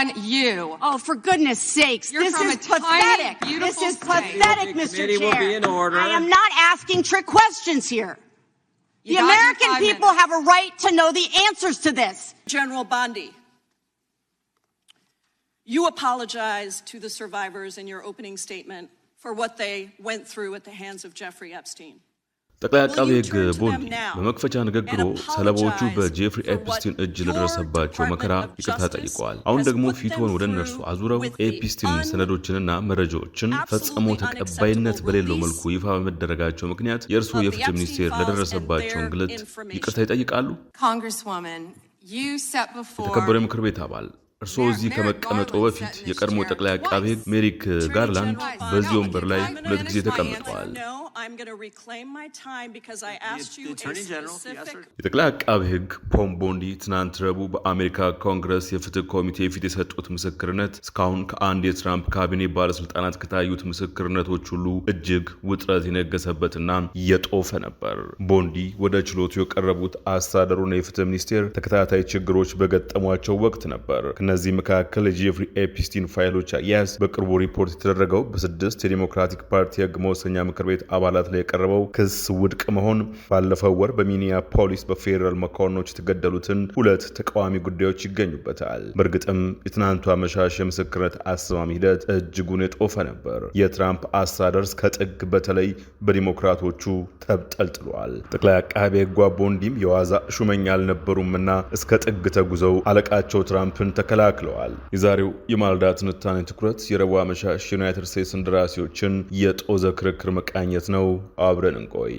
on you. Oh, for goodness sakes. This is pathetic. This is pathetic, Mr. Chair. I am not asking trick questions here. The American people have a right to know the answers to this. General Bondi, you apologized to the survivors in your opening statement for what they went through at the hands of Jeffrey Epstein. ጠቅላይ አቃቤ ሕግ ቦንዲ በመክፈቻ ንግግሩ ሰለባዎቹ በጄፍሪ ኤፕስቲን እጅ ለደረሰባቸው መከራ ይቅርታ ጠይቀዋል። አሁን ደግሞ ፊትዎን ወደ እነርሱ አዙረው ኤፕስቲን ሰነዶችንና መረጃዎችን ፈጽሞ ተቀባይነት በሌለው መልኩ ይፋ በመደረጋቸው ምክንያት የእርስዎ የፍትህ ሚኒስቴር ለደረሰባቸው እንግልት ይቅርታ ይጠይቃሉ? የተከበሩ የምክር ቤት አባል እርስዎ እዚህ ከመቀመጦ በፊት የቀድሞ ጠቅላይ አቃቤ ሕግ ሜሪክ ጋርላንድ በዚህ ወንበር ላይ 2 ጊዜ ተቀምጠዋል። የጠቅላይ አቃቤ ሕግ ፖም ቦንዲ ትናንት ረቡዕ በአሜሪካ ኮንግረስ የፍትህ ኮሚቴ ፊት የሰጡት ምስክርነት እስካሁን ከአንድ የትራምፕ ካቢኔ ባለስልጣናት ከታዩት ምስክርነቶች ሁሉ እጅግ ውጥረት የነገሰበትና የጦፈ ነበር። ቦንዲ ወደ ችሎቱ የቀረቡት አስተዳደሩና የፍትህ ሚኒስቴር ተከታታይ ችግሮች በገጠሟቸው ወቅት ነበር። ከነዚህ መካከል የጄፍሪ ኤፕስቲን ፋይሎች አያያዝ በቅርቡ ሪፖርት የተደረገው በ6 የዲሞክራቲክ ፓርቲ ሕግ መወሰኛ ምክር ቤት አባላት ላይ የቀረበው ክስ ውድቅ መሆን፣ ባለፈው ወር በሚኒያፖሊስ በፌደራል መኮንኖች የተገደሉትን 2 ተቃዋሚ ጉዳዮች ይገኙበታል። በእርግጥም የትናንቱ አመሻሽ የምስክርነት አሰማሚ ሂደት እጅጉን የጦፈ ነበር። የትራምፕ አስተዳደር ከጥግ በተለይ በዲሞክራቶቹ ተብጠልጥሏል። ጠቅላይ አቃቤ ሕግ ቦንዲም የዋዛ ሹመኛ አልነበሩምና እስከ ጥግ ተጉዘው አለቃቸው ትራምፕን ተከላክለዋል። የዛሬው የማልዳ ትንታኔ ትኩረት የረቡዕ አመሻሽ ዩናይትድ ስቴትስ እንደራሴዎችን የጦዘ ክርክር መቃኘት ነው። አብረን እንቆይ።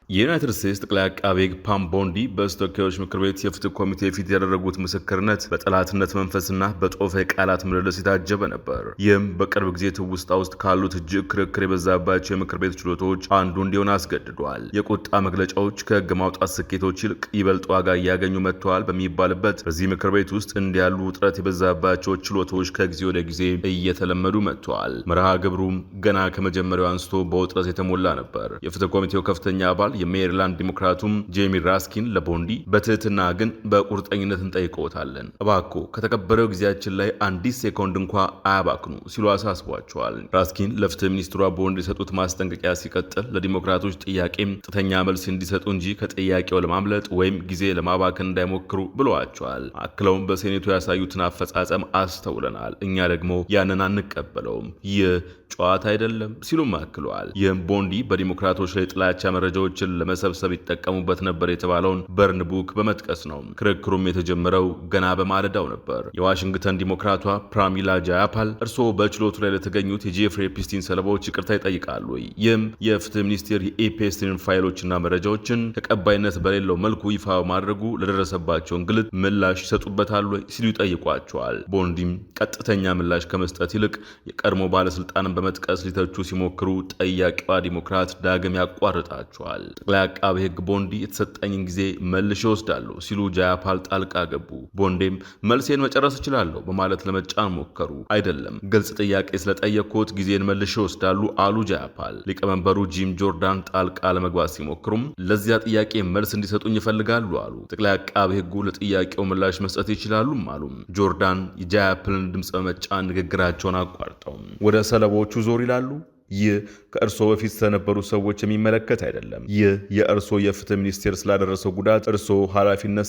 የዩናይትድ ስቴትስ ጠቅላይ አቃቤ ሕግ ፖም ቦንዲ በተወካዮች ምክር ቤት የፍትህ ኮሚቴ ፊት ያደረጉት ምስክርነት በጠላትነት መንፈስና በጦፈ ቃላት ምልልስ የታጀበ ነበር። ይህም በቅርብ ጊዜ ትውስታ ውስጥ ካሉት እጅግ ክርክር የበዛባቸው የምክር ቤት ችሎቶች አንዱ እንዲሆን አስገድዷል። የቁጣ መግለጫዎች ከሕግ ማውጣት ስኬቶች ይልቅ ይበልጥ ዋጋ እያገኙ መጥተዋል በሚባልበት በዚህ ምክር ቤት ውስጥ እንዲያሉ ውጥረት የበዛባቸው ችሎቶች ከጊዜ ወደ ጊዜ እየተለመዱ መጥተዋል። መርሃ ግብሩም ገና ከመጀመሪያው አንስቶ በውጥረት የተሞላ ነበር። የፍትህ ኮሚቴው ከፍተኛ አባል የሜሪላንድ ዲሞክራቱም ጄሚ ራስኪን ለቦንዲ በትህትና ግን በቁርጠኝነት እንጠይቀውታለን፣ እባክዎ ከተከበረው ጊዜያችን ላይ አንዲት ሴኮንድ እንኳ አያባክኑ ሲሉ አሳስቧቸዋል። ራስኪን ለፍትህ ሚኒስትሯ ቦንዲ የሰጡት ማስጠንቀቂያ ሲቀጥል ለዲሞክራቶች ጥያቄም ጥተኛ መልስ እንዲሰጡ እንጂ ከጥያቄው ለማምለጥ ወይም ጊዜ ለማባከን እንዳይሞክሩ ብለዋቸዋል። አክለውም በሴኔቱ ያሳዩትን አፈጻጸም አስተውለናል፣ እኛ ደግሞ ያንን አንቀበለውም፣ ይህ ጨዋታ አይደለም ሲሉም አክለዋል። ይህም ቦንዲ በዲሞክራቶች ላይ ጥላቻ መረጃዎችን ለመሰብሰብ ይጠቀሙበት ነበር የተባለውን በርን ቡክ በመጥቀስ ነው። ክርክሩም የተጀመረው ገና በማለዳው ነበር። የዋሽንግተን ዲሞክራቷ ፕራሚላ ጃያፓል እርስዎ በችሎቱ ላይ ለተገኙት የጄፍሪ ኤፕስቲን ሰለባዎች ይቅርታ ይጠይቃሉ ወይ? ይህም የፍትህ ሚኒስቴር የኤፕስቲን ፋይሎችና መረጃዎችን ተቀባይነት በሌለው መልኩ ይፋ ማድረጉ ለደረሰባቸው እንግልት ምላሽ ይሰጡበታል ወይ ሲሉ ይጠይቋቸዋል። ቦንዲም ቀጥተኛ ምላሽ ከመስጠት ይልቅ የቀድሞ ባለስልጣንን በመጥቀስ ሊተቹ ሲሞክሩ ጠያቂዋ ዲሞክራት ዳግም ያቋርጣቸዋል። ጠቅላይ አቃቤ ሕግ ቦንዲ የተሰጠኝን ጊዜ መልሼ እወስዳለሁ ሲሉ ጃያፓል ጣልቃ ገቡ። ቦንዴም መልሴን መጨረስ እችላለሁ በማለት ለመጫን ሞከሩ። አይደለም፣ ግልጽ ጥያቄ ስለጠየቅኩት ጊዜን መልሼ እወስዳለሁ አሉ ጃያፓል። ሊቀመንበሩ ጂም ጆርዳን ጣልቃ ለመግባት ሲሞክሩም ለዚያ ጥያቄ መልስ እንዲሰጡኝ ይፈልጋሉ አሉ። ጠቅላይ አቃቤ ሕጉ ለጥያቄው ምላሽ መስጠት ይችላሉም አሉ። ጆርዳን የጃያፓልን ድምፅ በመጫን ንግግራቸውን አቋርጠው ወደ ሰለቦቹ ዞር ይላሉ። ይህ ከእርሶ በፊት ስለነበሩ ሰዎች የሚመለከት አይደለም። ይህ የእርሶ የፍትህ ሚኒስቴር ስላደረሰው ጉዳት እርሶ ኃላፊነት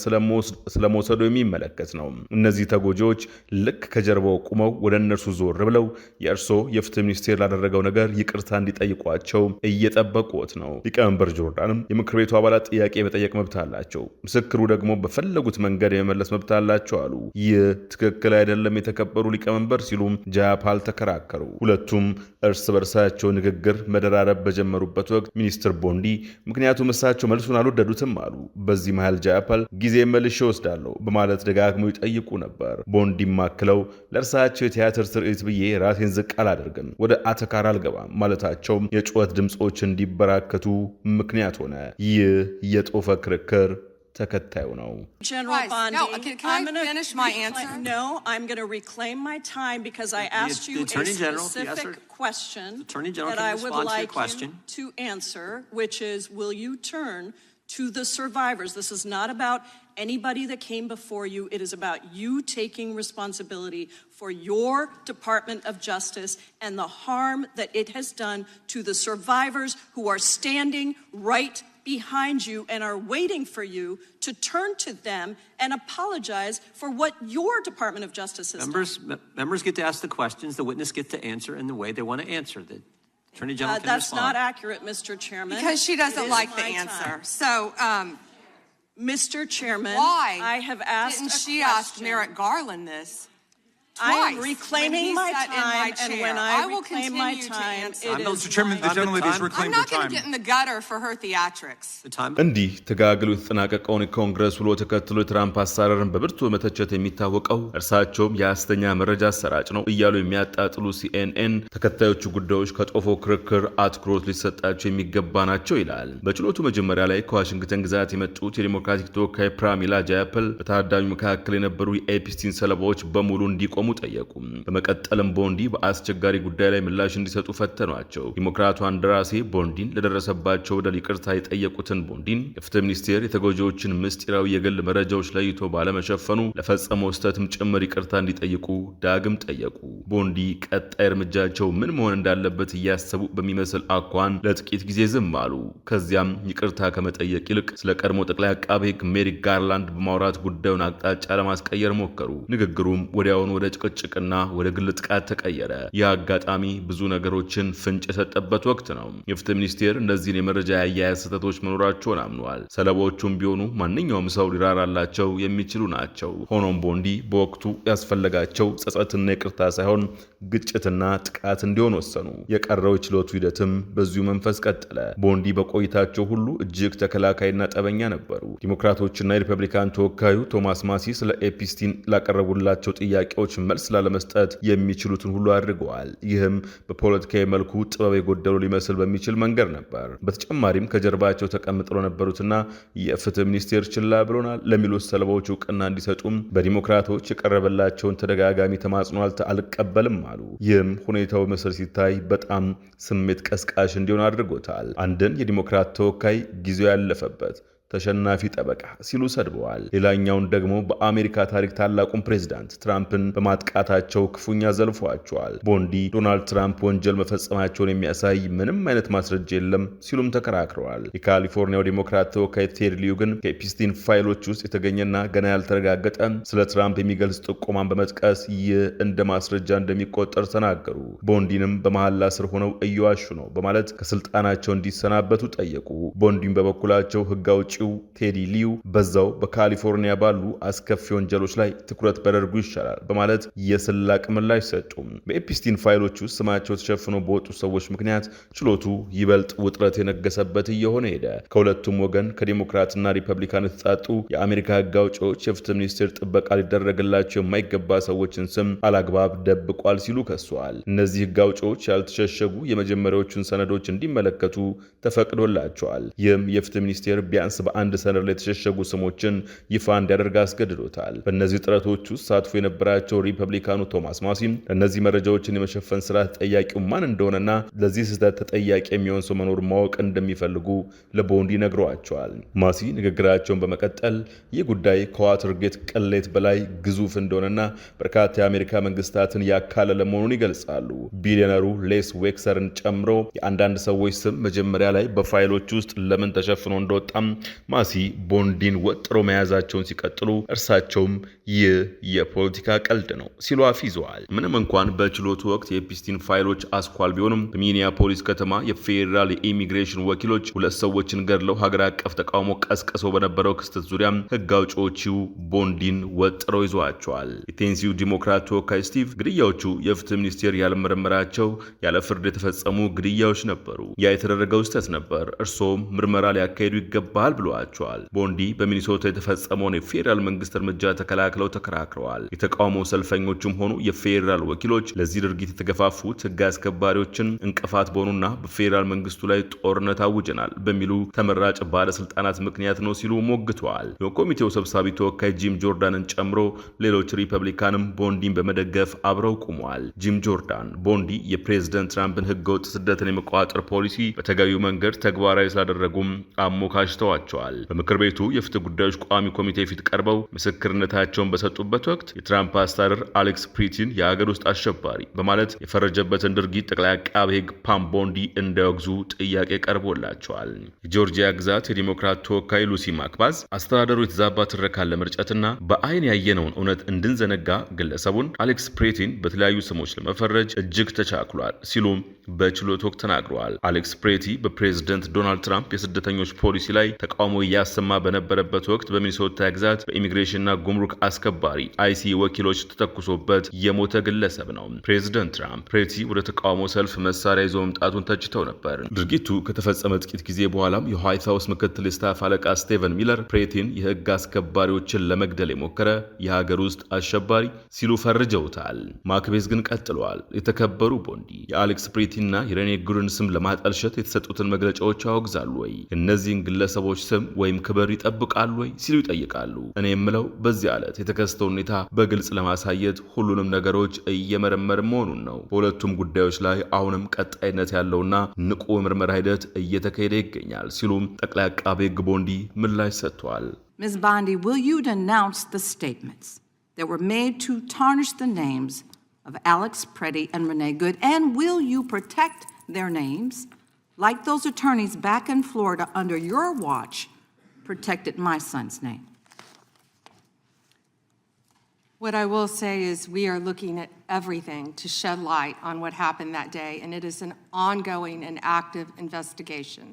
ስለመውሰዱ የሚመለከት ነው። እነዚህ ተጎጂዎች ልክ ከጀርባው ቁመው ወደ እነርሱ ዞር ብለው የእርሶ የፍትህ ሚኒስቴር ላደረገው ነገር ይቅርታ እንዲጠይቋቸው እየጠበቁት ነው። ሊቀመንበር ጆርዳንም የምክር ቤቱ አባላት ጥያቄ መጠየቅ መብት አላቸው፣ ምስክሩ ደግሞ በፈለጉት መንገድ የመመለስ መብት አላቸው አሉ። ይህ ትክክል አይደለም የተከበሩ ሊቀመንበር ሲሉም ጃያፓል ተከራከሩ። ሁለቱም እርስ በርሳቸው ንግግር መደራረብ በጀመሩበት ወቅት ሚኒስትር ቦንዲ ምክንያቱም እሳቸው መልሱን አልወደዱትም አሉ። በዚህ መሃል ጃያፓል ጊዜ መልሼ እወስዳለሁ በማለት ደጋግመው ይጠይቁ ነበር። ቦንዲም አክለው ለእርሳቸው የቲያትር ትርኢት ብዬ ራሴን ዝቅ አላደርግም፣ ወደ አተካራ አልገባም ማለታቸውም የጩኸት ድምፆች እንዲበራከቱ ምክንያት ሆነ። ይህ የጦፈ ክርክር ተከታዩ ነው። General Bondi, no, can I finish my answer? No, I'm going to reclaim my time because I asked you a specific question that I would like you to answer, which is, will you turn to the survivors? This is not about anybody that came before you. It is about you taking responsibility for your Department of Justice and the harm that it has done to the survivors who are standing right behind you and are waiting for you to turn to them and apologize for what your Department of Justice has done. Members get to ask the questions, the witness gets to answer in the way they want to answer. The Attorney General can That's respond. not accurate, Mr. Chairman. Because she doesn't like the answer. So, Mr. Chairman, why I have asked didn't she a ask Merrick Garland this? I am reclaiming my time, and when I reclaim my time, it is Mr. Chairman, the gentlelady has reclaimed her I'm not going to get in the gutter for her theatrics. እንዲህ ተጋግሎ የተጠናቀቀውን የኮንግረስ ውሎ ተከትሎ የትራምፕ አሰራርን በብርቱ መተቸት የሚታወቀው እርሳቸውም የሐሰተኛ መረጃ አሰራጭ ነው እያሉ የሚያጣጥሉ ሲኤንኤን ተከታዮቹ ጉዳዮች ከጦፎ ክርክር አትኩሮት ሊሰጣቸው የሚገባ ናቸው ይላል። በችሎቱ መጀመሪያ ላይ ከዋሽንግተን ግዛት የመጡት የዲሞክራቲክ ተወካይ ፕራሚላ ጃያፕል በታዳሚ መካከል የነበሩ የኤፕስቲን ሰለባዎች በሙሉ እንዲቆሙ ጠየቁ። በመቀጠልም ቦንዲ በአስቸጋሪ ጉዳይ ላይ ምላሽ እንዲሰጡ ፈተኗቸው። ዲሞክራቱ እንደራሴ ቦንዲን ለደረሰባቸው በደል ይቅርታ የጠየቁትን ቦንዲን የፍትህ ሚኒስቴር የተጎጂዎችን ምስጢራዊ የግል መረጃዎች ለይቶ ባለመሸፈኑ ለፈጸመው ስህተትም ጭምር ይቅርታ እንዲጠይቁ ዳግም ጠየቁ። ቦንዲ ቀጣይ እርምጃቸው ምን መሆን እንዳለበት እያሰቡ በሚመስል አኳን ለጥቂት ጊዜ ዝም አሉ። ከዚያም ይቅርታ ከመጠየቅ ይልቅ ስለ ቀድሞ ጠቅላይ አቃቤ ሕግ ሜሪክ ጋርላንድ በማውራት ጉዳዩን አቅጣጫ ለማስቀየር ሞከሩ። ንግግሩም ወዲያውኑ ወደ ጭቅጭቅና ወደ ግል ጥቃት ተቀየረ። ይህ አጋጣሚ ብዙ ነገሮችን ፍንጭ የሰጠበት ወቅት ነው። የፍትህ ሚኒስቴር እነዚህን የመረጃ አያያዝ ስህተቶች መኖራቸውን አምኗል። ሰለባዎቹም ቢሆኑ ማንኛውም ሰው ሊራራላቸው የሚችሉ ናቸው። ሆኖም ቦንዲ በወቅቱ ያስፈለጋቸው ጸጸትና ይቅርታ ሳይሆን ግጭትና ጥቃት እንዲሆን ወሰኑ። የቀረው የችሎቱ ሂደትም በዚሁ መንፈስ ቀጠለ። ቦንዲ በቆይታቸው ሁሉ እጅግ ተከላካይና ጠበኛ ነበሩ። ዲሞክራቶችና የሪፐብሊካን ተወካዩ ቶማስ ማሲ ስለ ኤፕስቲን ላቀረቡላቸው ጥያቄዎች መልስ ላለመስጠት የሚችሉትን ሁሉ አድርገዋል። ይህም በፖለቲካዊ መልኩ ጥበብ የጎደሉ ሊመስል በሚችል መንገድ ነበር። በተጨማሪም ከጀርባቸው ተቀምጠው ነበሩትና የፍትህ ሚኒስቴር ችላ ብሎናል ለሚሉት ሰለባዎች እውቅና እንዲሰጡም በዲሞክራቶች የቀረበላቸውን ተደጋጋሚ ተማጽኖ አልቀበልም አሉ። ይህም ሁኔታው ምስል ሲታይ በጣም ስሜት ቀስቃሽ እንዲሆን አድርጎታል። አንድን የዲሞክራት ተወካይ ጊዜው ያለፈበት ተሸናፊ ጠበቃ ሲሉ ሰድበዋል። ሌላኛውን ደግሞ በአሜሪካ ታሪክ ታላቁን ፕሬዝዳንት ትራምፕን በማጥቃታቸው ክፉኛ ዘልፏቸዋል። ቦንዲ ዶናልድ ትራምፕ ወንጀል መፈጸማቸውን የሚያሳይ ምንም አይነት ማስረጃ የለም ሲሉም ተከራክረዋል። የካሊፎርኒያው ዲሞክራት ተወካይ ቴድ ሊዩ ግን ከኤፕስቲን ፋይሎች ውስጥ የተገኘና ገና ያልተረጋገጠ ስለ ትራምፕ የሚገልጽ ጥቆማን በመጥቀስ ይህ እንደ ማስረጃ እንደሚቆጠር ተናገሩ። ቦንዲንም በመሐላ ስር ሆነው እየዋሹ ነው በማለት ከስልጣናቸው እንዲሰናበቱ ጠየቁ። ቦንዲን በበኩላቸው ሕግ አውጪው ቴዲ ሊዩ በዛው በካሊፎርኒያ ባሉ አስከፊ ወንጀሎች ላይ ትኩረት በደርጉ ይሻላል በማለት የስላቅ ምላሽ ሰጡ። በኤፕስቲን ፋይሎች ውስጥ ስማቸው ተሸፍኖ በወጡ ሰዎች ምክንያት ችሎቱ ይበልጥ ውጥረት የነገሰበት እየሆነ ሄደ። ከሁለቱም ወገን ከዲሞክራትና ሪፐብሊካን የተጣጡ የአሜሪካ ሕግ አውጪዎች የፍትህ ሚኒስቴር ጥበቃ ሊደረግላቸው የማይገባ ሰዎችን ስም አላግባብ ደብቋል ሲሉ ከሰዋል። እነዚህ ሕግ አውጪዎች ያልተሸሸጉ የመጀመሪያዎቹን ሰነዶች እንዲመለከቱ ተፈቅዶላቸዋል። ይህም የፍትህ ሚኒስቴር ቢያንስ በአንድ ሰነድ ላይ የተሸሸጉ ስሞችን ይፋ እንዲያደርግ አስገድዶታል። በእነዚህ ጥረቶች ውስጥ ተሳትፎ የነበራቸው ሪፐብሊካኑ ቶማስ ማሲ እነዚህ መረጃዎችን የመሸፈን ስራ ተጠያቂው ማን እንደሆነና ለዚህ ስህተት ተጠያቂ የሚሆን ሰው መኖር ማወቅ እንደሚፈልጉ ለቦንዲ ነግረዋቸዋል። ማሲ ንግግራቸውን በመቀጠል ይህ ጉዳይ ከዋተርጌት ቅሌት በላይ ግዙፍ እንደሆነና በርካታ የአሜሪካ መንግስታትን ያካለለ መሆኑን ይገልጻሉ። ቢሊዮነሩ ሌስ ዌክሰርን ጨምሮ የአንዳንድ ሰዎች ስም መጀመሪያ ላይ በፋይሎች ውስጥ ለምን ተሸፍኖ እንደወጣም ማሲ ቦንዲን ወጥሮ መያዛቸውን ሲቀጥሉ እርሳቸውም ይህ የፖለቲካ ቀልድ ነው ሲሉ አፊዘዋል። ምንም እንኳን በችሎቱ ወቅት የኤፕስቲን ፋይሎች አስኳል ቢሆንም በሚኒያፖሊስ ከተማ የፌዴራል የኢሚግሬሽን ወኪሎች ሁለት ሰዎችን ገድለው ሀገር አቀፍ ተቃውሞ ቀስቅሰው በነበረው ክስተት ዙሪያም ሕግ አውጪዎቹ ቦንዲን ወጥረው ይዘዋቸዋል። የቴንሲው ዲሞክራት ተወካይ ስቲቭ ግድያዎቹ የፍትህ ሚኒስቴር ያልመረመራቸው ያለ ፍርድ የተፈጸሙ ግድያዎች ነበሩ። ያ የተደረገው ስህተት ነበር፣ እርሶም ምርመራ ሊያካሂዱ ይገባል ብለዋቸዋል። ቦንዲ በሚኒሶታ የተፈጸመውን የፌዴራል መንግስት እርምጃ ተከላክለው ተከራክረዋል። የተቃውሞ ሰልፈኞችም ሆኑ የፌዴራል ወኪሎች ለዚህ ድርጊት የተገፋፉት ህግ አስከባሪዎችን እንቅፋት በሆኑና በፌዴራል መንግስቱ ላይ ጦርነት አውጀናል በሚሉ ተመራጭ ባለስልጣናት ምክንያት ነው ሲሉ ሞግተዋል። የኮሚቴው ሰብሳቢ ተወካይ ጂም ጆርዳንን ጨምሮ ሌሎች ሪፐብሊካንም ቦንዲን በመደገፍ አብረው ቆመዋል። ጂም ጆርዳን ቦንዲ የፕሬዝዳንት ትራምፕን ህገወጥ ስደትን የመቆጣጠር ፖሊሲ በተገቢው መንገድ ተግባራዊ ስላደረጉም አሞካሽተዋቸዋል። በምክር ቤቱ የፍትህ ጉዳዮች ቋሚ ኮሚቴ ፊት ቀርበው ምስክርነታቸውን በሰጡበት ወቅት የትራምፕ አስተዳደር አሌክስ ፕሪቲን የሀገር ውስጥ አሸባሪ በማለት የፈረጀበትን ድርጊት ጠቅላይ አቃቤ ህግ ፓም ቦንዲ እንዳይወግዙ ጥያቄ ቀርቦላቸዋል። የጆርጂያ ግዛት የዲሞክራት ተወካይ ሉሲ ማክባዝ አስተዳደሩ የተዛባ ትረካን ለመርጨትና በአይን ያየነውን እውነት እንድንዘነጋ ግለሰቡን አሌክስ ፕሪቲን በተለያዩ ስሞች ለመፈረጅ እጅግ ተቻክሏል ሲሉም በችሎት ወቅት ተናግረዋል። አሌክስ ፕሬቲ በፕሬዝዳንት ዶናልድ ትራምፕ የስደተኞች ፖሊሲ ላይ ተቃውሞ እያሰማ በነበረበት ወቅት በሚኒሶታ ግዛት በኢሚግሬሽንና ጉምሩክ አስከባሪ አይሲ ወኪሎች ተተኩሶበት የሞተ ግለሰብ ነው። ፕሬዝዳንት ትራምፕ ፕሬቲ ወደ ተቃውሞ ሰልፍ መሳሪያ ይዞ መምጣቱን ተችተው ነበር። ድርጊቱ ከተፈጸመ ጥቂት ጊዜ በኋላም የዋይት ሃውስ ምክትል የስታፍ አለቃ ስቴቨን ሚለር ፕሬቲን የህግ አስከባሪዎችን ለመግደል የሞከረ የሀገር ውስጥ አሸባሪ ሲሉ ፈርጀውታል። ማክቤዝ ግን ቀጥለዋል። የተከበሩ ቦንዲ የአሌክስ ፕሬቲና የሬኔ ጉርን ስም ለማጠልሸት የተሰጡትን መግለጫዎች ያወግዛሉ ወይ? እነዚህን ግለሰቦች ስም ወይም ክብር ይጠብቃሉ ወይ ሲሉ ይጠይቃሉ። እኔ የምለው በዚህ ዕለት የተከሰተው ሁኔታ በግልጽ ለማሳየት ሁሉንም ነገሮች እየመረመር መሆኑን ነው። በሁለቱም ጉዳዮች ላይ አሁንም ቀጣይነት ያለውና ንቁ የምርመራ ሂደት እየተካሄደ ይገኛል ሲሉም ጠቅላይ አቃቤ ህግ ቦንዲ ምላሽ ሰጥቷል። Ms. Bondi, will you denounce the statements that were made to tarnish the names of Alex Preddy and Renee Good, and will you protect their names like those attorneys back in Florida under your watch protected my son's name? What I will say is we are looking at everything to shed light on what happened that day, and it is an ongoing and active investigation.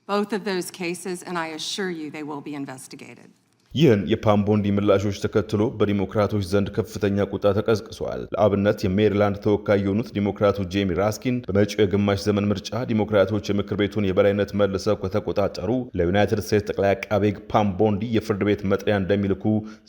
Both of those cases, and I assure you they will be investigated. ይህን የፓም ቦንዲ ምላሾች ተከትሎ በዲሞክራቶች ዘንድ ከፍተኛ ቁጣ ተቀስቅሷል። ለአብነት የሜሪላንድ ተወካይ የሆኑት ዲሞክራቱ ጄሚ ራስኪን በመጪው የግማሽ ዘመን ምርጫ ዲሞክራቶች የምክር ቤቱን የበላይነት መልሰው ከተቆጣጠሩ ለዩናይትድ ስቴትስ ጠቅላይ አቃቤ ሕግ ፓም ቦንዲ የፍርድ ቤት መጥሪያ እንደሚልኩ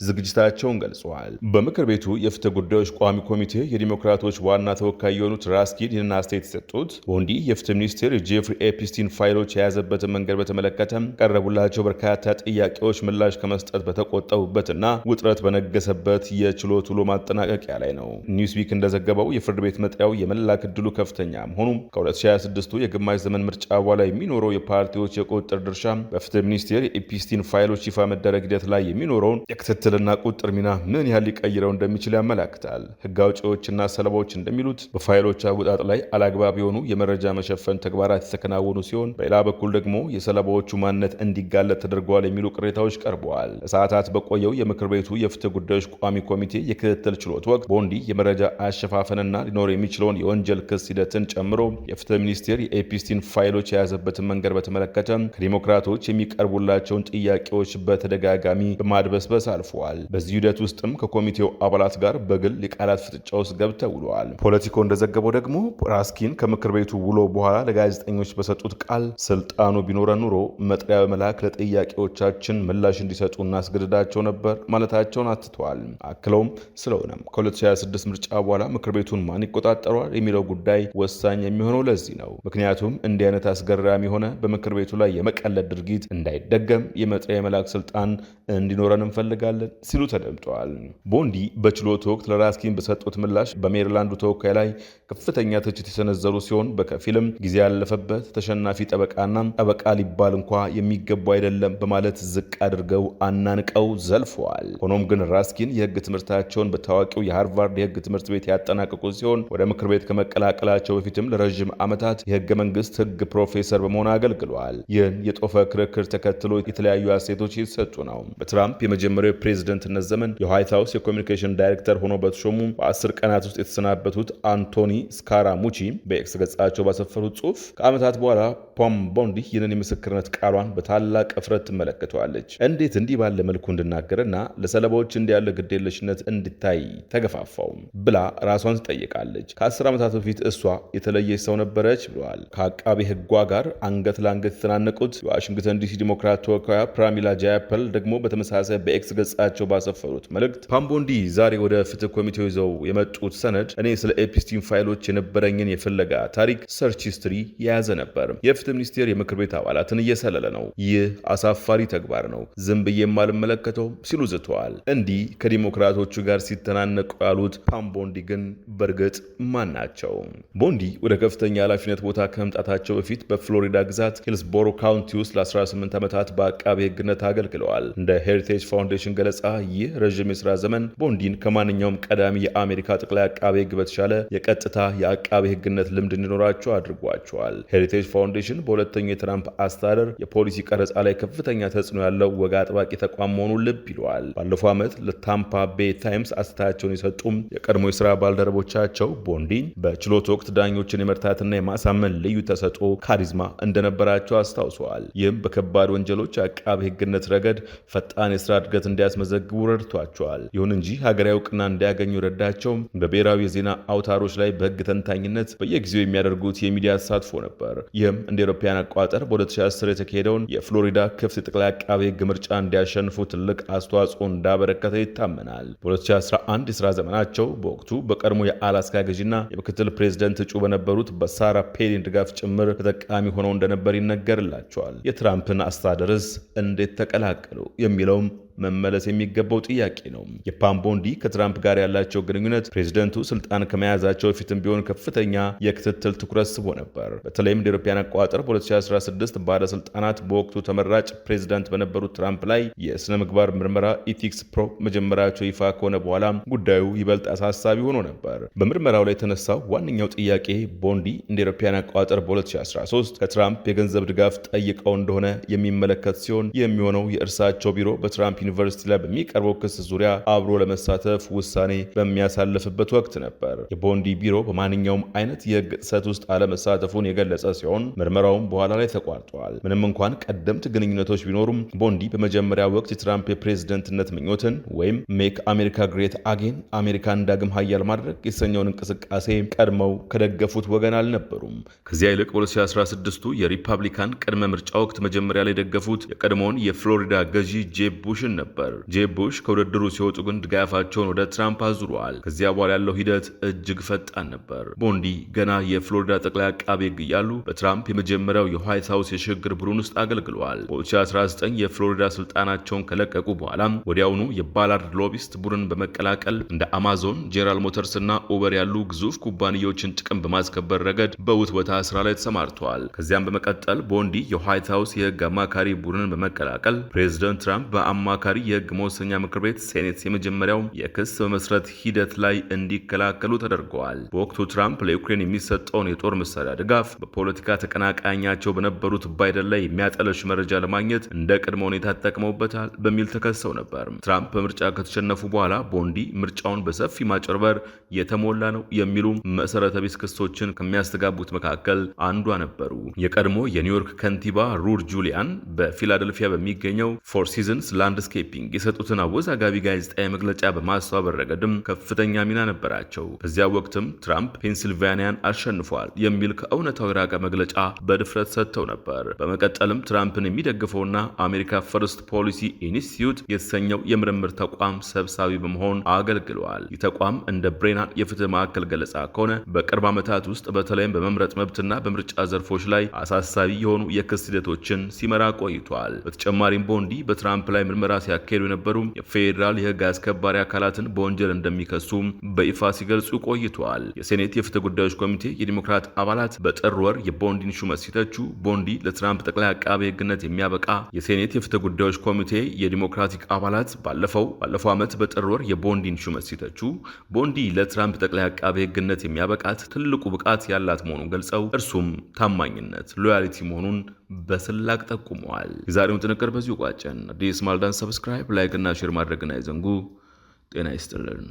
ዝግጅታቸውን ገልጸዋል። በምክር ቤቱ የፍትህ ጉዳዮች ቋሚ ኮሚቴ የዲሞክራቶች ዋና ተወካይ የሆኑት ራስኪን ይህንን አስተያየት የሰጡት ቦንዲ የፍትህ ሚኒስቴር የጄፍሪ ኤፕስቲን ፋይሎች የያዘበትን መንገድ በተመለከተ ቀረቡላቸው በርካታ ጥያቄዎች ምላሽ ከመስጠት በተቆጠቡበትና ውጥረት በነገሰበት የችሎት ውሎ ማጠናቀቂያ ላይ ነው። ኒውስዊክ እንደዘገበው የፍርድ ቤት መጥሪያው የመላክ ዕድሉ ከፍተኛ መሆኑም ከ2026 የግማሽ ዘመን ምርጫ በኋላ የሚኖረው የፓርቲዎች የቁጥጥር ድርሻ በፍትህ ሚኒስቴር የኤፕስቲን ፋይሎች ይፋ መደረግ ሂደት ላይ የሚኖረውን የክትትልና ቁጥጥር ሚና ምን ያህል ሊቀይረው እንደሚችል ያመላክታል። ህግ አውጪዎችና ሰለባዎች እንደሚሉት በፋይሎች አወጣጥ ላይ አላግባብ የሆኑ የመረጃ መሸፈን ተግባራት የተከናወኑ ሲሆን፣ በሌላ በኩል ደግሞ የሰለባዎቹ ማንነት እንዲጋለጥ ተደርገዋል የሚሉ ቅሬታዎች ቀርበዋል። ሰዓታት በቆየው የምክር ቤቱ የፍትህ ጉዳዮች ቋሚ ኮሚቴ የክትትል ችሎት ወቅት ቦንዲ የመረጃ አሸፋፈንና ሊኖር የሚችለውን የወንጀል ክስ ሂደትን ጨምሮ የፍትህ ሚኒስቴር የኤፕስቲን ፋይሎች የያዘበትን መንገድ በተመለከተ ከዲሞክራቶች የሚቀርቡላቸውን ጥያቄዎች በተደጋጋሚ በማድበስበስ አልፈዋል። በዚህ ሂደት ውስጥም ከኮሚቴው አባላት ጋር በግል የቃላት ፍጥጫ ውስጥ ገብተው ውለዋል። ፖለቲኮ እንደዘገበው ደግሞ ራስኪን ከምክር ቤቱ ውሎ በኋላ ለጋዜጠኞች በሰጡት ቃል ስልጣኑ ቢኖረን ኑሮ መጥሪያ በመላክ ለጥያቄዎቻችን ምላሽ እንዲሰጡ እናስገድዳቸው ነበር ማለታቸውን አትተዋል። አክለውም ስለሆነም ከ2026 ምርጫ በኋላ ምክር ቤቱን ማን ይቆጣጠሯል የሚለው ጉዳይ ወሳኝ የሚሆነው ለዚህ ነው። ምክንያቱም እንዲህ አይነት አስገራሚ የሆነ በምክር ቤቱ ላይ የመቀለድ ድርጊት እንዳይደገም የመጥሪያ የመላክ ስልጣን እንዲኖረን እንፈልጋለን ሲሉ ተደምጠዋል። ቦንዲ በችሎት ወቅት ለራስኪን በሰጡት ምላሽ በሜሪላንዱ ተወካይ ላይ ከፍተኛ ትችት የሰነዘሩ ሲሆን በከፊልም ጊዜ ያለፈበት ተሸናፊ ጠበቃና ጠበቃ ሊባል እንኳ የሚገባው አይደለም በማለት ዝቅ አድርገው አናንቀው ዘልፈዋል። ሆኖም ግን ራስኪን የህግ ትምህርታቸውን በታዋቂው የሃርቫርድ የህግ ትምህርት ቤት ያጠናቀቁ ሲሆን ወደ ምክር ቤት ከመቀላቀላቸው በፊትም ለረጅም ዓመታት የህገ መንግስት ህግ ፕሮፌሰር በመሆን አገልግለዋል። ይህን የጦፈ ክርክር ተከትሎ የተለያዩ አስተያየቶች እየተሰጡ ነው። በትራምፕ የመጀመሪያው የፕሬዝደንትነት ዘመን የዋይት ሃውስ የኮሚኒኬሽን ዳይሬክተር ሆኖ በተሾሙ በ10 ቀናት ውስጥ የተሰናበቱት አንቶኒ ስካራሙቺ በኤክስ ገጻቸው ባሰፈሩት ጽሑፍ ከዓመታት በኋላ ፓም ቦንዲ ይህንን የምስክርነት ቃሏን በታላቅ እፍረት ትመለከተዋለች። እንዴት እንዲህ ባለ መልኩ እንድናገርና ለሰለባዎች እንዲያለ ግዴለሽነት እንድታይ ተገፋፋው ብላ ራሷን ትጠይቃለች። ከ10 ዓመታት በፊት እሷ የተለየች ሰው ነበረች ብለዋል። ከአቃቤ ሕጓ ጋር አንገት ለአንገት የተናነቁት የዋሽንግተን ዲሲ ዲሞክራት ተወካያ ፕራሚላ ጃያፐል ደግሞ በተመሳሳይ በኤክስ ገጻቸው ባሰፈሩት መልእክት ፓምቦንዲ ዛሬ ወደ ፍትህ ኮሚቴው ይዘው የመጡት ሰነድ እኔ ስለ ኤፕስቲን ፋይሎች የነበረኝን የፍለጋ ታሪክ ሰርች ሂስትሪ የያዘ ነበር። የፍትህ ሚኒስቴር የምክር ቤት አባላትን እየሰለለ ነው። ይህ አሳፋሪ ተግባር ነው። ዝም ብዬ የማልመለከተው ሲሉ ዝተዋል። እንዲህ ከዲሞክራቶቹ ጋር ሲተናነቁ ያሉት ፓምቦንዲ ግን በእርግጥ ማን ናቸው? ቦንዲ ወደ ከፍተኛ ኃላፊነት ቦታ ከመምጣታቸው በፊት በፍሎሪዳ ግዛት ሂልስቦሮ ካውንቲ ውስጥ ለ18 ዓመታት በአቃቤ ሕግነት አገልግለዋል። እንደ ሄሪቴጅ ፋውንዴሽን ገለጻ ይህ ረዥም የሥራ ዘመን ቦንዲን ከማንኛውም ቀዳሚ የአሜሪካ ጠቅላይ አቃቤ ሕግ በተሻለ የቀጥታ የአቃቤ ሕግነት ልምድ እንዲኖራቸው አድርጓቸዋል። ሄሪቴጅ ፋውንዴሽን በሁለተኛው የትራምፕ አስተዳደር የፖሊሲ ቀረጻ ላይ ከፍተኛ ተጽዕኖ ያለው ወግ አጥባቂ ተቋም መሆኑን ልብ ይለዋል። ባለፈው ዓመት ለታምፓ ቤይ ታይምስ አስተያየታቸውን የሰጡም የቀድሞ የሥራ ባልደረቦቻቸው ቦንዲን በችሎት ወቅት ዳኞችን የመርታትና የማሳመን ልዩ ተሰጥኦ ካሪዝማ እንደነበራቸው አስታውሰዋል። ይህም በከባድ ወንጀሎች አቃቤ ሕግነት ረገድ ፈጣን የሥራ እድገት እንዲያስመዘግቡ ረድቷቸዋል። ይሁን እንጂ ሀገራዊ እውቅና እንዲያገኙ ረዳቸው በብሔራዊ የዜና አውታሮች ላይ በሕግ ተንታኝነት በየጊዜው የሚያደርጉት የሚዲያ ተሳትፎ ነበር። ይህም እንደ አውሮፓውያን አቆጣጠር በ2010 የተካሄደውን የፍሎሪዳ ክፍት የጠቅላይ አቃቤ ሕግ ምርጫ እንዲያሸንፉ ትልቅ አስተዋጽኦ እንዳበረከተ ይታመናል። በ2011 የሥራ ዘመናቸው በወቅቱ በቀድሞ የአላስካ ገዢና የምክትል ፕሬዝደንት እጩ በነበሩት በሳራ ፔሊን ድጋፍ ጭምር ተጠቃሚ ሆነው እንደነበር ይነገርላቸዋል። የትራምፕን አስተዳደርስ እንዴት ተቀላቀሉ የሚለውም መመለስ የሚገባው ጥያቄ ነው። የፓምቦንዲ ከትራምፕ ጋር ያላቸው ግንኙነት ፕሬዝደንቱ ስልጣን ከመያዛቸው በፊትም ቢሆን ከፍተኛ የክትትል ትኩረት ስቦ ነበር። በተለይም እንደ አውሮፓውያን አቆጣጠር በ2016 ባለስልጣናት በወቅቱ ተመራጭ ፕሬዝዳንት በነበሩት ትራምፕ ላይ የሥነ ምግባር ምርመራ ኢቲክስ ፕሮብ መጀመራቸው ይፋ ከሆነ በኋላ ጉዳዩ ይበልጥ አሳሳቢ ሆኖ ነበር። በምርመራው ላይ የተነሳው ዋነኛው ጥያቄ ቦንዲ እንደ አውሮፓውያን አቆጣጠር በ2013 ከትራምፕ የገንዘብ ድጋፍ ጠይቀው እንደሆነ የሚመለከት ሲሆን የሚሆነው የእርሳቸው ቢሮ በትራምፕ ዩኒቨርሲቲ ላይ በሚቀርበው ክስ ዙሪያ አብሮ ለመሳተፍ ውሳኔ በሚያሳልፍበት ወቅት ነበር። የቦንዲ ቢሮ በማንኛውም አይነት የሕግ ጥሰት ውስጥ አለመሳተፉን የገለጸ ሲሆን ምርመራውም በኋላ ላይ ተቋርጧል። ምንም እንኳን ቀደምት ግንኙነቶች ቢኖሩም ቦንዲ በመጀመሪያ ወቅት የትራምፕ የፕሬዝደንትነት ምኞትን ወይም ሜክ አሜሪካ ግሬት አጌን አሜሪካን ዳግም ሀያል ማድረግ የተሰኘውን እንቅስቃሴ ቀድመው ከደገፉት ወገን አልነበሩም። ከዚያ ይልቅ በ2016 የሪፐብሊካን ቅድመ ምርጫ ወቅት መጀመሪያ ላይ የደገፉት የቀድሞውን የፍሎሪዳ ገዢ ጄብ ቡሽን ነበር። ጄብ ቡሽ ከውድድሩ ሲወጡ ግን ድጋፋቸውን ወደ ትራምፕ አዙረዋል። ከዚያ በኋላ ያለው ሂደት እጅግ ፈጣን ነበር። ቦንዲ ገና የፍሎሪዳ ጠቅላይ አቃቤ ሕግ እያሉ በትራምፕ የመጀመሪያው የዋይት ሃውስ የሽግግር ቡድን ውስጥ አገልግለዋል። በ2019 የፍሎሪዳ ስልጣናቸውን ከለቀቁ በኋላም ወዲያውኑ የባላርድ ሎቢስት ቡድን በመቀላቀል እንደ አማዞን፣ ጄነራል ሞተርስ እና ኡበር ያሉ ግዙፍ ኩባንያዎችን ጥቅም በማስከበር ረገድ በውትወታ ስራ ላይ ተሰማርተዋል። ከዚያም በመቀጠል ቦንዲ የዋይት ሃውስ የሕግ አማካሪ ቡድንን በመቀላቀል ፕሬዝደንት ትራምፕ በአማካሪ የሕግ መወሰኛ ምክር ቤት ሴኔት የመጀመሪያው የክስ በመስረት ሂደት ላይ እንዲከላከሉ ተደርገዋል። በወቅቱ ትራምፕ ለዩክሬን የሚሰጠውን የጦር መሳሪያ ድጋፍ በፖለቲካ ተቀናቃኛቸው በነበሩት ባይደን ላይ የሚያጠለሽ መረጃ ለማግኘት እንደ ቅድመ ሁኔታ ተጠቅመውበታል በሚል ተከሰው ነበር። ትራምፕ በምርጫ ከተሸነፉ በኋላ ቦንዲ ምርጫውን በሰፊ ማጭበርበር የተሞላ ነው የሚሉ መሰረተ ቢስ ክሶችን ከሚያስተጋቡት መካከል አንዷ ነበሩ። የቀድሞ የኒውዮርክ ከንቲባ ሩድ ጁሊያን በፊላደልፊያ በሚገኘው ፎር ሲዝንስ ላንድስኬፒንግ የሰጡትን አወዛጋቢ ጋዜጣዊ መግለጫ በማስተባበር ረገድም ከፍተኛ ሚና ነበራቸው። በዚያ ወቅትም ትራምፕ ፔንሲልቫኒያን አሸንፏል የሚል ከእውነታው የራቀ መግለጫ በድፍረት ሰጥተው ነበር። በመቀጠልም ትራምፕን የሚደግፈውና አሜሪካ ፈርስት ፖሊሲ ኢንስቲትዩት የተሰኘው የምርምር ተቋም ሰብሳቢ በመሆን አገልግለዋል። ይህ ተቋም እንደ ብሬናን የፍትህ ማዕከል ገለጻ ከሆነ በቅርብ ዓመታት ውስጥ በተለይም በመምረጥ መብትና በምርጫ ዘርፎች ላይ አሳሳቢ የሆኑ የክስ ሂደቶችን ሲመራ ቆይቷል። በተጨማሪም ቦንዲ በትራምፕ ላይ ምርመራ ሲያካሂዱ የነበሩ የፌዴራል የሕግ አስከባሪ አካላትን በወንጀል እንደሚከሱ በይፋ ሲገልጹ ቆይተዋል። የሴኔት የፍትህ ጉዳዮች ኮሚቴ የዲሞክራት አባላት በጥር ወር የቦንዲን ሹመት ሲተቹ ቦንዲ ለትራምፕ ጠቅላይ አቃቤ ሕግነት የሚያበቃ የሴኔት የፍትህ ጉዳዮች ኮሚቴ የዲሞክራቲክ አባላት ባለፈው ዓመት በጥር ወር የቦንዲን ሹመት ሲተቹ ቦንዲ ለትራምፕ ጠቅላይ አቃቤ ሕግነት የሚያበቃት ትልቁ ብቃት ያላት መሆኑን ገልጸው እርሱም ታማኝነት ሎያሊቲ መሆኑን በስላቅ ጠቁመዋል። የዛሬውን ጥንቅር በዚሁ ቋጨን። አዲስ ማለዳን ሰብስክራይብ፣ ላይክ እና ሼር ማድረግን አይዘንጉ። ጤና ይስጥልን።